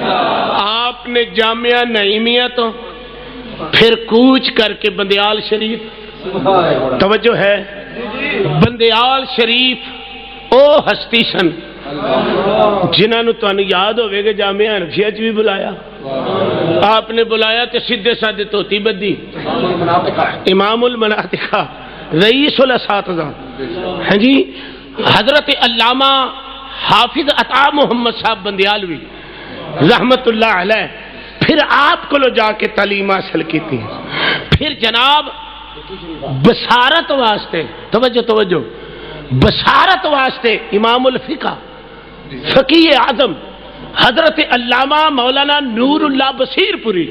آپ نے جامعہ نعیمیہ تو پھر کوچ کر کے بندیال شریف، توجہ ہے، بندیال شریف او ہستی سن جنہاں نو تانوں یاد ہوئے گا جامعہ حنفیہ چ بھی بلایا، آپ نے بلایا تے سیدھے سادے توتی بدی، امام المناطقہ، رئیس الاساتذہ، ہاں جی، حضرت علامہ حافظ عطا محمد صاحب بندیالوی رحمت اللہ علیہ، پھر آپ کو لو جا کے تعلیم حاصل کی تھی، پھر جناب بصارت واسطے، توجہ بصارت واسطے امام الفقہ فقیہ اعظم حضرت علامہ مولانا نور اللہ بصیر پوری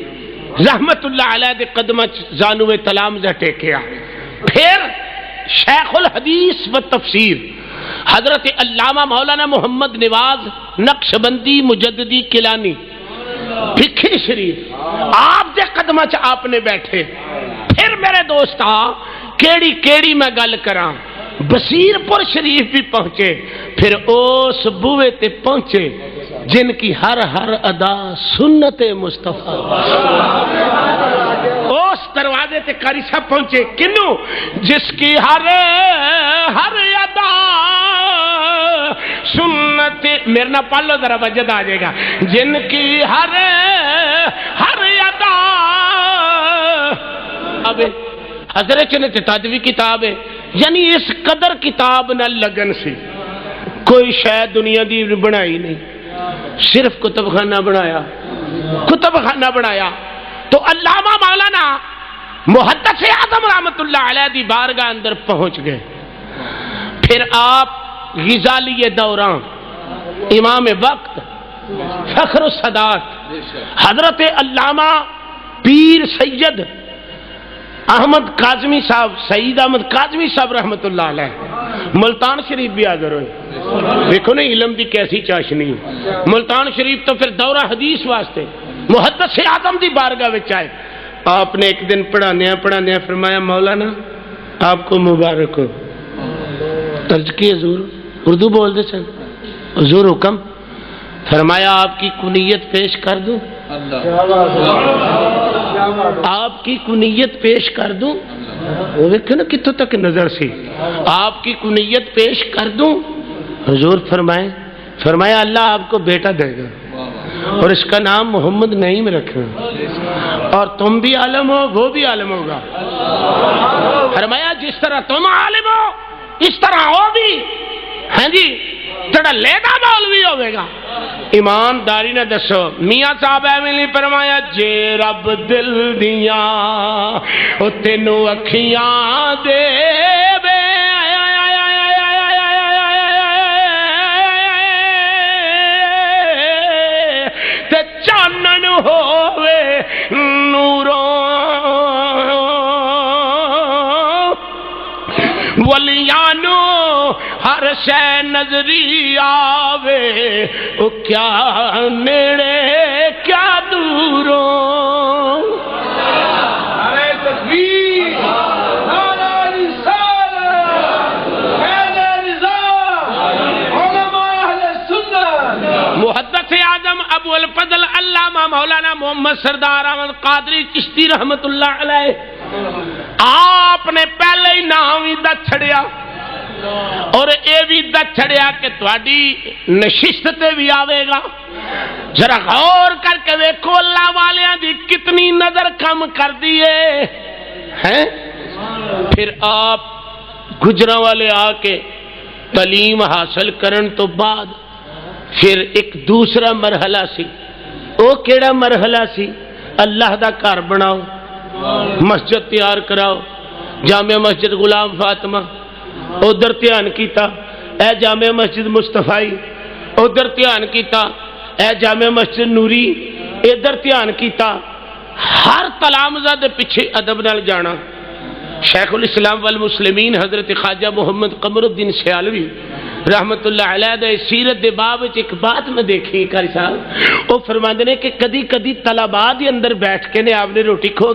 رحمت اللہ علیہ دے قدمہ زانوے تلامذہ ٹیکیا، پھر شیخ الحدیث و تفسیر حضرت علامہ مولانا محمد نواز نقشبندی مجددی کلانی بکھری شریف، آپ دے قدمہ چ آپ نے بیٹھے، پھر میرے دوست کیڑی میں گل کراں، بصیر پور شریف بھی پہنچے، پھر اس بوئے تے پہنچے جن کی ہر ادا سنت مصطفیٰ، اس دروازے تے قاری صاحب پہنچے، کنوں جس کی ہر ادا سنت، میرے نہ پڑھ لو ذرا وجد آ جائے گا، جن کی ہر ادا، اب حضرت نے تدوی کتاب ہے، یعنی اس قدر کتاب نہ لگن سی، کوئی شاید دنیا دی بنائی نہیں، صرف کتب خانہ بنایا، تو علامہ مولانا محدث اعظم رحمت اللہ علیہ دی بارگاہ اندر پہنچ گئے، پھر آپ غزالی دوران، امام وقت، فخر السادات حضرت علامہ پیر سید احمد کاظمی صاحب، سعید احمد کاظمی صاحب رحمت اللہ علیہ ملتان شریف بھی حاضر ہوئے، دیکھو نا علم دی کیسی چاشنی، ملتان شریف تو پھر دورہ حدیث واسطے محدث اعظم دی بارگاہ وچ آئے، آپ نے ایک دن پڑھانے فرمایا مولانا آپ کو مبارک ہو، عرض کی حضور، اردو بول دے سن، حضور حکم، فرمایا آپ کی کنیت پیش کر دوں، آپ کی کنیت پیش کر دوں، وہ دیکھو نا کتوں تک نظر سی، آپ کی کنیت پیش کر دوں، حضور فرمایا اللہ آپ کو بیٹا دے گا اور اس کا نام محمد نعیم رکھنا، اور تم بھی عالم ہو وہ بھی عالم ہوگا، فرمایا جس طرح تم عالم ہو اس طرح وہ بھی، ہاں جی تڑا لیدہ مولوی ہوئے گا، ایمانداری نے دسو، میاں صاحب ایویں نہیں فرمایا جے رب دل دیاں او تینو اکھیاں دے بے تے چانن ہووے نوروں ولیانو ہر شے نظری آوے، او کیا نیڑے کیا دوروں، نعرہ تکبیر، نعرہ رسالت، نعرہ نظام، علماء اہل سنت، محدث اعظم ابو الفضل علامہ مولانا محمد سردار احمد قادری چشتی رحمت اللہ علیہ، آپ نے پہلے ہی نام ہی دا چھڑیا اور اے بھی دا چھڑیا کہ تواڈی نشست تے بھی آوے گا، ذرا غور کر کے ویکھو اللہ والیاں دی کتنی نظر کم کر دیے ہیں، پھر آپ گجراں والے آ کے تعلیم حاصل کرن تو بعد پھر ایک دوسرا مرحلہ سی، او کیڑا مرحلہ سی، اللہ دا گھر بناؤ، مسجد تیار کراؤ، جامع مسجد غلام فاطمہ ادھر دھیان کیتا، اے جامع مسجد مصطفی ادھر دھیان کیتا، اے جامع مسجد نوری ادھر دھیان کیتا، ہر تلامذہ دے پیچھے ادب نال جانا، شیخ الاسلام والمسلمین حضرت خواجہ محمد قمر الدین سیالوی رحمت اللہ علیہ دے سیرت دے باب وچ ایک بات میں دیکھی قاری صاحب، وہ فرماندے نے کہ کدی کدی طلباء دے اندر بیٹھ کے نے آپ نے روٹی کھو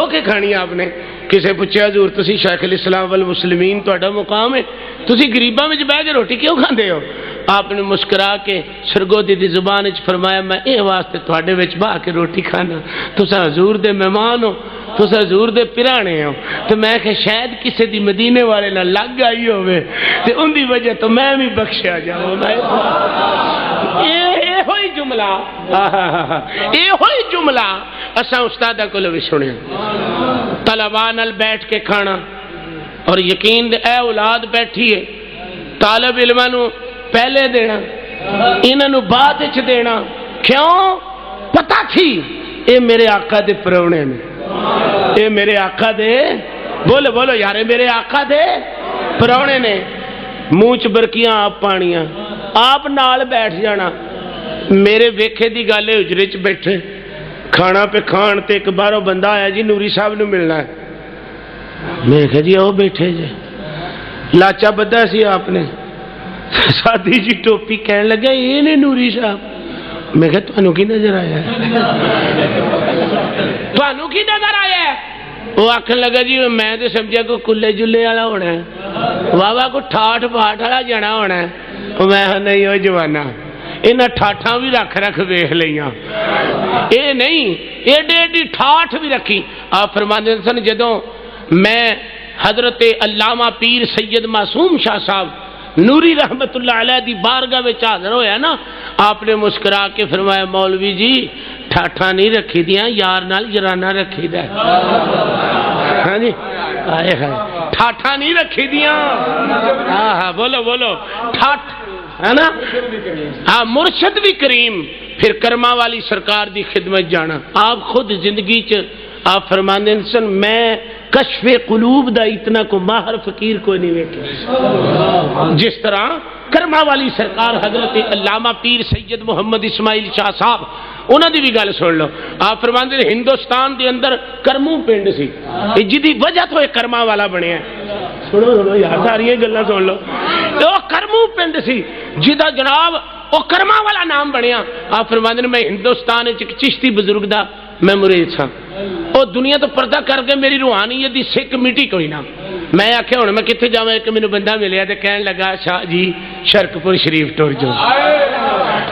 کے کھانی آپ نے، کسے پوچھا حضور تسی شیخ الاسلام والمسلمین تہاڈا مقام ہے، تسی غریباں وچ بیٹھ کے روٹی کیوں کھاندے ہو؟ آپ نے مسکرا کے سرگودی دی زبان وچ فرمایا میں اے واسطے تواڈے وچ باہ کے روٹی کھانا، تساں حضور دے مہمان ہو، تساں حضور دے پرانے ہو، تو میں کہ شاید کسے دی مدینے والے نہ لگ آئی ہوئے تے ان دی وجہ تو میں بھی بخشیا جاؤں۔ اے ہوئی جملہ، اے ہوئی جملہ اساں استادہ کو بھی سنیا، طلباء نال بیٹھ کے کھانا، اور یقین دے اے اولاد بیٹھی ہے، طالب علماں نو پہلے دینا، انہاں نو بعد وچ دینا، کیوں؟ پتہ تھی اے میرے آقا دے پرونے نے، اے میرے آقا دے، بولو بولو یار، میرے آقا دے پرونے نے، منہ چ برکیاں آپ پانیاں، آپ نال بیٹھ جانا۔ میرے ویکھے دی گل حجرے چ بیٹھے کھانا پہ کھان تے ایک باروں بندہ آیا جی نوری صاحب نو ملنا ہے، میں کہا جی آؤ بیٹھے جی، لاچا بدھا سی آپ نے، سادھی جی ٹوپی کہنے لگا یہ نے نوری صاحب، میں کہا تانوں کی نظر آیا ہے، تانوں کی نظر آیا ہے؟ وہ آکھن لگا جی میں تو سمجھا کو کلے جلے والا ہونا ہے، واہ کو ٹھاٹ پاٹ والا جانا ہونا ہے، میں نہیں ہو جوانا، انہاں ٹھاٹھاں بھی رکھ رکھ ویکھ لئیاں، اے نہیں ایڈی ایڈی ٹھاٹھ بھی رکھی۔ آپ فرماندے سن جدوں میں حضرت علامہ پیر سید معصوم شاہ صاحب نوری رحمت اللہ علیہ دی بارگاہ میں حاضر ہویا نا، آپ نے مسکرا کے فرمایا مولوی جی ٹھاٹھا نہیں رکھی دیاں، یار نال جرانہ رکھی دا، ہاں جی آئے ہائے، ٹھاٹھا نہیں رکھی دیاں، ہاں ہاں بولو بولو ٹھاٹھ ہے نا، ہاں مرشد بھی کریم، پھر کرما والی سرکار دی خدمت جانا۔ آپ خود زندگی چ آپ فرماندے سن میں کشف قلوب دا اتنا کو ماہر فقیر کو نہیں ویکھیا جس طرح کرما والی سرکار حضرت علامہ پیر سید محمد اسماعیل شاہ صاحب، انہاں دی بھی گل سن لو۔ آپ فرماندے ہندوستان دے اندر کرمو پنڈ سی جدی وجہ تو ایک کرما والا بنیا ہے، سنو سنو یار ساری گلاں سن لو، وہ کرمو پنڈ سی جدا جناب وہ کرما والا نام بنیا۔ آپ فرماندے میں ہندوستان وچ چشتی بزرگ دا میں مرید سا، وہ دنیا تو پردہ کر کے میری روحانیت دی سکھ مٹی کوئی نہ، میں آخیا ہوں میں کتنے جاواں، ایک مینوں بندہ ملیا تے کہن لگا شاہ جی شرکپور شریف ٹر جاؤ،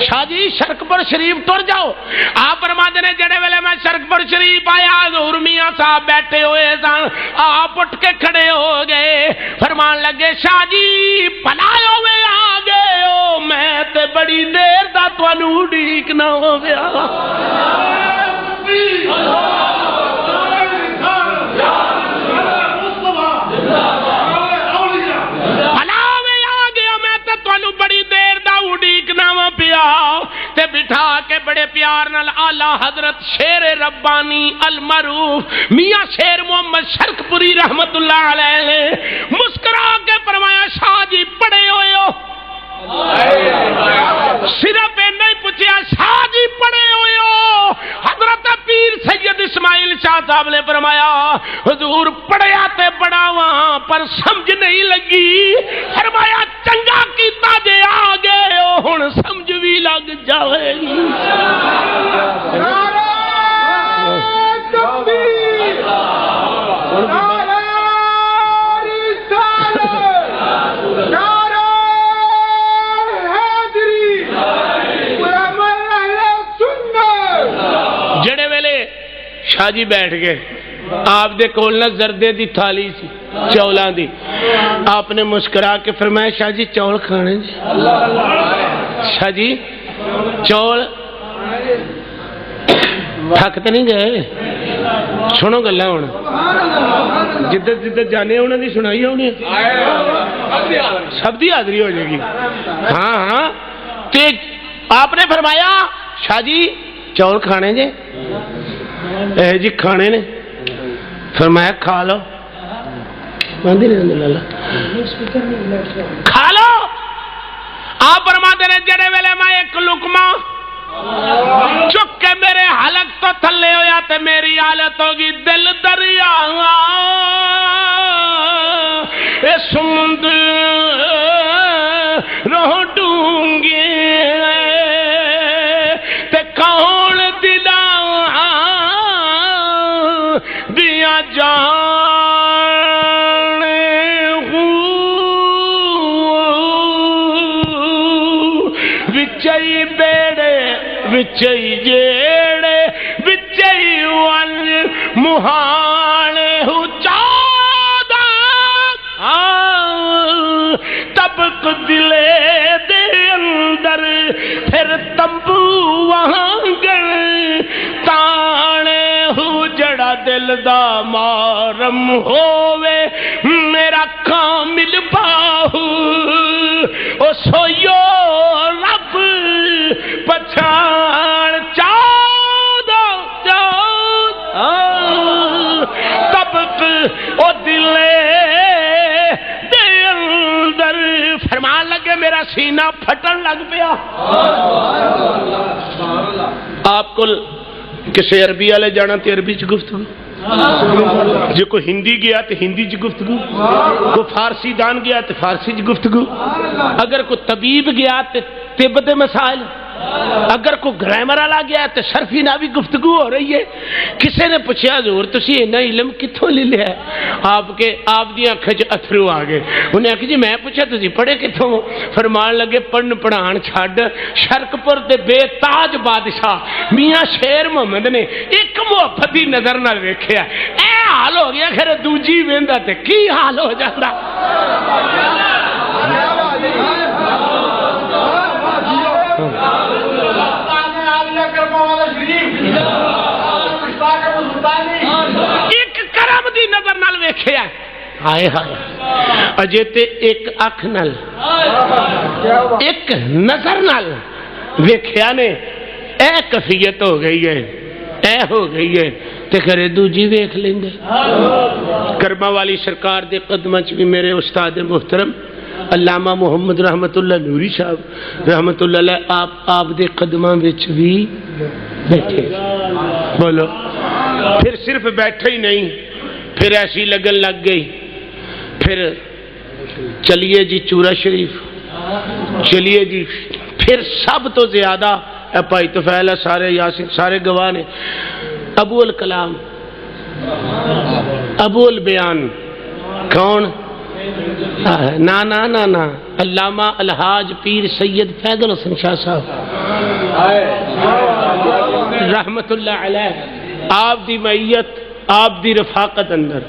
شاہ جی شرکپور شریف ٹر جاؤ۔ آپ فرماتے ہیں جڑے ویلے میں شرکپور شریف آیا حضور میاں صاحب بیٹھے ہوئے سن، آپ اٹھ کے کھڑے ہو گئے، فرمان لگے شاہ جی پناہ ہوئے آ گئے ہو، میں تے بڑی دیر دا تانوں اڈیکنا ہو گیا، بڑی دیر دا اڈیکنا وا پیا تے بٹھا کے بڑے پیار نال اعلی حضرت شیر ربانی المعروف میاں شیر محمد شرکپوری رحمت اللہ علیہ نے مسکرا کے فرمایا شاہ جی پڑے ہوئے ہو، صرف نہیں پوچھا شاہ جی پڑے ہوئے ہو، حضرت پیر سید اسماعیل شاہ صاحب نے فرمایا حضور پڑھیا تے بڑا وہاں پر سمجھ نہیں لگی، فرمایا چنگا کیتا جے آ گئے ہو ہن سمجھ بھی لگ جاوے گی۔ جڑے ویلے شاہ جی بیٹھ گئے، آپ دے کول نہ زردے دی تھالی سی چولاں دی، آپ نے مسکرا کے فرمایا شاہ جی چول کھانے جی، شاہ جی چول تھک تے نہیں گئے، سنو گلاں ہن جدھر جدھر جانے انہاں دی سنائی ہونی سب دی حاضری ہو جائے گی، ہاں ہاں تے آپ نے فرمایا شاہ جی چول کھانے جے، اے جی کھانے نے، فرمایا کھا لو، کھا لو۔ آپ فرماتے ہیں جڑے ویلے میں ایک لقمہ چک کے میرے حلق تو تھلے ہویا تے میری حالت ہوگی دل دریا، اے سمندر روح ڈونگے تے کون دلا دیا جانے ہوں، جیڑے وچئی جیڑے وچئی ون مہانے ہو چادا طبق دلے دے اندر پھر تمبو وانگن تانے ہو جڑا دل دا مارم ہووے میرا کامل باہو او سویو رب پچھان چاہدو طبق او دلے دے اندر فرمان لگے میرا سینہ پھٹن لگ پیا آپ کو کسی عربی والے جانا تے عربی چ گفتگو جو کوئی ہندی گیا تو ہندی چ گفتگو کوئی فارسی دان گیا تو فارسی چ گفتگو اگر کوئی طبیب گیا تو طب دے مسائل اگر کوئی گرامر والا گیا تو شرفی ناوی گفتگو ہو رہی ہے کسی نے پوچھا حضور تسی اتنا علم کتوں لے لیا ہے آپ دی آنکھیں چ اتھرو آ گئے انہیں آخیا جی میں پوچھا تسی پڑھے کتوں فرمان لگے پڑھن پڑھان چھڈ شرکپور دے بے تاج بادشاہ میاں شیر محمد نے ایک محبت دی نظر نال ویکھیا اے حال ہو گیا خیر دوجی ویندا تے کی حال ہو جاندا ایک کرم دی نظر نال ویکھیا ہائے ہائے اجے تے ایک اکھ نال ایک نظر نال ویکھیا نے اے کفیت ہو گئی ہے اے ہو گئی ہے تے کرے دوجی ویکھ لیندے کرما والی سرکار دے قدماں چ بھی میرے استاد محترم علامہ محمد رحمت اللہ نوری صاحب رحمت اللہ علیہ آپ دے قدماں وچ بھی بیٹھے بولو پھر صرف بیٹھے ہی نہیں پھر ایسی لگن لگ گئی پھر چلیے جی چورا شریف چلیے جی پھر سب تو زیادہ بھائی طفیل ہے سارے یاسین سارے گواہ نے ابو الکلام ابو البیان کون نا نا نا نا علامہ الحاج پیر سید فیض الحسن شاہ صاحب رحمت اللہ علیہ آپ دی معیت آپ دی رفاقت اندر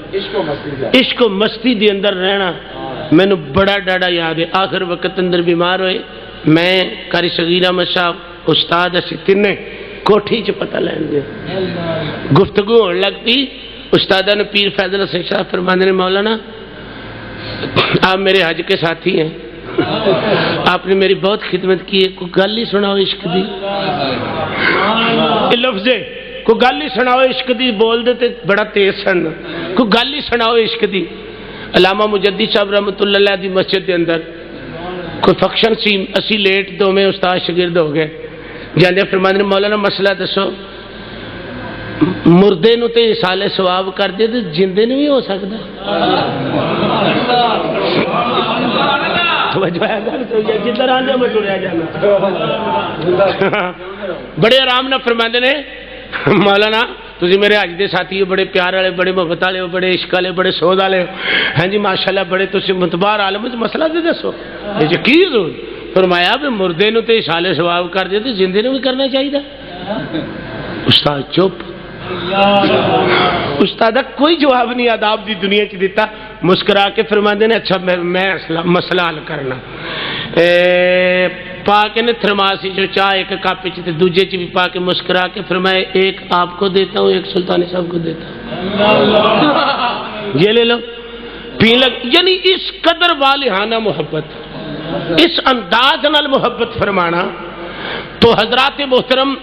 عشق و مستی دی اندر رہنا میں نے بڑا ڈاڑا یاد ہے آخر وقت اندر بیمار ہوئے میں قاری صغیر احمد صاحب استاد اسی تینے کوٹھی چ پتہ لین گیا گفتگو ہونے لگتی استادہ نے پیر فیض الحسن شاہ فرماندے نے مولانا آپ میرے حج کے ساتھی ہیں آپ نے میری بہت خدمت کی ہے کوئی گل ہی سناؤ عشق دی لفظ کوئی گل ہی سناؤ عشق دی بول دیتے بڑا تیز سن کوئی گل ہی سناؤ عشق دی علامہ مجدد صاحب رحمت اللہ علیہ دی مسجد دے اندر کوئی فنکشن سی اسی لیٹ دو میں استاد شاگرد ہو گئے جاندے فرماندے نے مولانا مسئلہ دسو مردے نو تے اصال ثواب کر دے تے جندے نو بھی ہو سکدا توجہ ہے جدھر آندے میں ٹریا جانا بڑے آرام نہ فرماندے نے مولانا تسی میرے حج دے ساتھی ہو بڑے پیار والے بڑے محبت والے ہو بڑے عشق والے بڑے سود والے ہو ہاں جی ماشاءاللہ بڑے تسی متبار عالم وچ مسئلہ تے دسو یہ کی حضور فرمایا بھی مردے نو تے اصال ثواب کر دے تے زندے نو بھی کرنا چاہیے استاد چپ استاد کوئی جواب نہیں آداب دی دنیا چ دیتا مسکرا کے فرماندے نے اچھا میں مسئلہ حل کرنا پا کے نے تھرماسی جو چاہ ایک کپ چ دوجے چ بھی پا کے مسکرا کے فرمائے ایک آپ کو دیتا ہوں ایک سلطانی صاحب کو دیتا ہوں یہ لے لو پی لگ یعنی اس قدر والہانہ محبت اس انداز نال محبت فرمانا تو حضرات محترم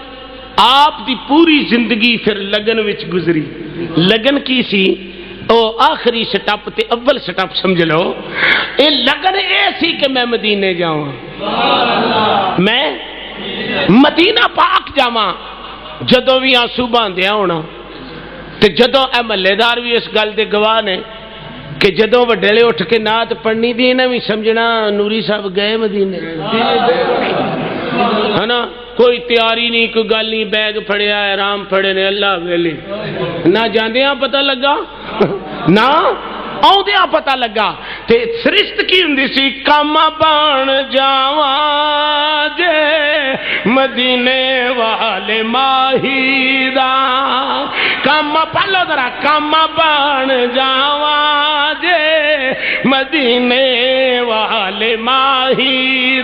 آپ دی پوری زندگی پھر لگن وچ گزری لگن کی سی او آخری سٹپ تے اول سٹپ سمجھ لو اے لگن اے سی کہ میں مدینے جاؤں میں مدینہ پاک جاواں جدوں بھی آنسو باندھیا ہونا تے جدوں اے محلے دار بھی اس گل دے گواہ نے کہ جدوں وڈیلے اٹھ کے نعت پڑھنی دی انہاں بھی سمجھنا نوری صاحب گئے مدینے ہے نا کوئی تیاری نہیں کوئی گل نہیں بیگ پھڑیا آرام پھڑے نے اللہ ویلی نہ جاندیاں پتہ لگا نہ آؤندیاں پتہ لگا تے سرشت کی ہوندی سی کام بان جاواں جے مدینے والے ماہی دا کم پلو ذرا کم بن جاواں جے مدینے والے ماہی